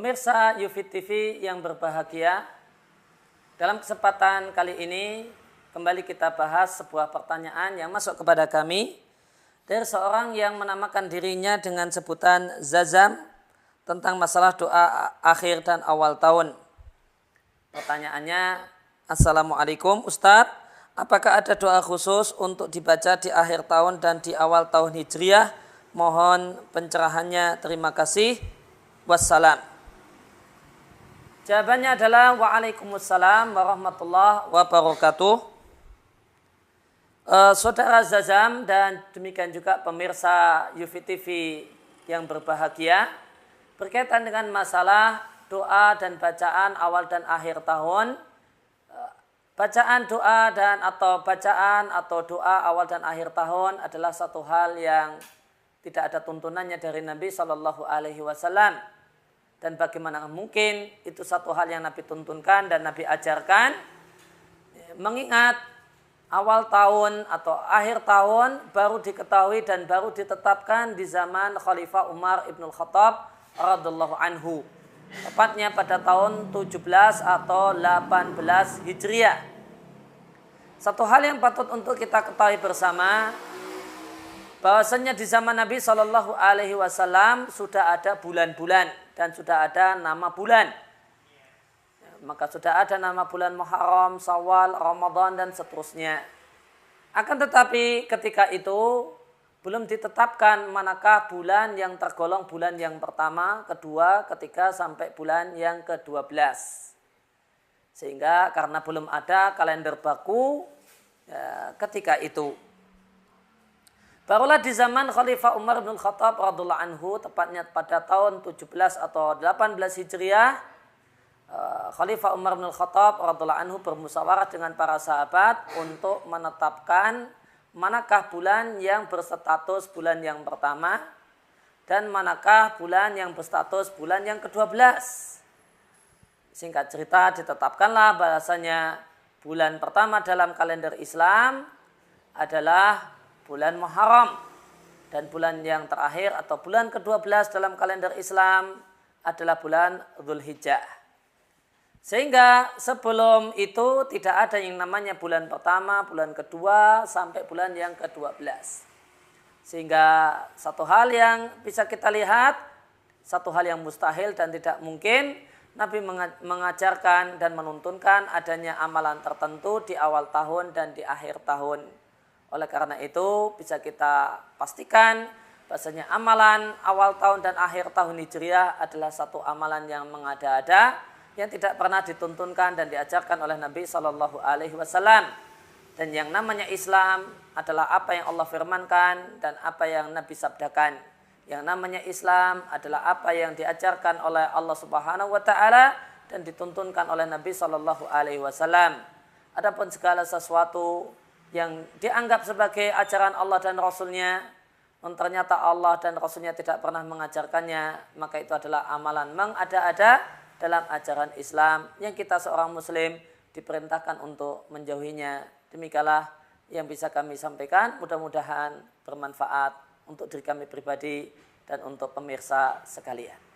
Pemirsa Yufid TV yang berbahagia, dalam kesempatan kali ini kembali kita bahas sebuah pertanyaan yang masuk kepada kami dari seorang yang menamakan dirinya dengan sebutan Zazam tentang masalah doa akhir dan awal tahun. Pertanyaannya, Assalamualaikum Ustadz, apakah ada doa khusus untuk dibaca di akhir tahun dan di awal tahun Hijriah? Mohon pencerahannya, terima kasih. Wassalam. Jawabannya adalah Waalaikumsalam warahmatullahi wabarakatuh. Saudara Zazam dan demikian juga pemirsa Yufid TV yang berbahagia, berkaitan dengan masalah doa dan bacaan awal dan akhir tahun. Bacaan doa atau doa awal dan akhir tahun adalah satu hal yang tidak ada tuntunannya dari Nabi Shallallahu Alaihi Wasallam. Dan bagaimana mungkin itu satu hal yang Nabi tuntunkan dan Nabi ajarkan, mengingat awal tahun atau akhir tahun baru diketahui dan baru ditetapkan di zaman Khalifah Umar ibn Khattab radhiyallahu anhu, tepatnya pada tahun 17 atau 18 Hijriah. Satu hal yang patut untuk kita ketahui bersama, bahwasanya di zaman Nabi Shallallahu Alaihi Wasallam sudah ada bulan-bulan dan sudah ada nama bulan. Maka sudah ada nama bulan Muharram, Syawal, Ramadan dan seterusnya. Akan tetapi ketika itu belum ditetapkan manakah bulan yang tergolong bulan yang pertama, kedua, ketiga sampai bulan yang ke-12. Sehingga karena belum ada kalender baku ketika itu. Barulah di zaman Khalifah Umar bin Khattab radhiyallahu anhu, tepatnya pada tahun 17 atau 18 Hijriah, Khalifah Umar bin Khattab radhiyallahu anhu bermusyawarah dengan para sahabat untuk menetapkan manakah bulan yang berstatus bulan yang pertama dan manakah bulan yang berstatus bulan yang ke-12. Singkat cerita, ditetapkanlah bahasanya bulan pertama dalam kalender Islam adalah bulan Muharram, dan bulan yang terakhir atau bulan ke-12 dalam kalender Islam adalah bulan Dzulhijjah. Sehingga sebelum itu tidak ada yang namanya bulan pertama, bulan kedua sampai bulan yang ke-12. Sehingga satu hal yang bisa kita lihat, satu hal yang mustahil dan tidak mungkin, Nabi mengajarkan dan menuntunkan adanya amalan tertentu di awal tahun dan di akhir tahun. Oleh karena itu bisa kita pastikan bahasanya amalan awal tahun dan akhir tahun Hijriah adalah satu amalan yang mengada-ada, yang tidak pernah dituntunkan dan diajarkan oleh Nabi Shallallahu Alaihi Wasallam. Dan yang namanya Islam adalah apa yang Allah firmankan dan apa yang Nabi sabdakan. Yang namanya Islam adalah apa yang diajarkan oleh Allah Subhanahu Wa Taala dan dituntunkan oleh Nabi Shallallahu Alaihi Wasallam. Adapun segala sesuatu yang dianggap sebagai ajaran Allah dan Rasulnya, ternyata Allah dan Rasulnya tidak pernah mengajarkannya, maka itu adalah amalan mengada-ada dalam ajaran Islam yang kita seorang Muslim diperintahkan untuk menjauhinya. Demikianlah yang bisa kami sampaikan, mudah-mudahan bermanfaat untuk diri kami pribadi dan untuk pemirsa sekalian.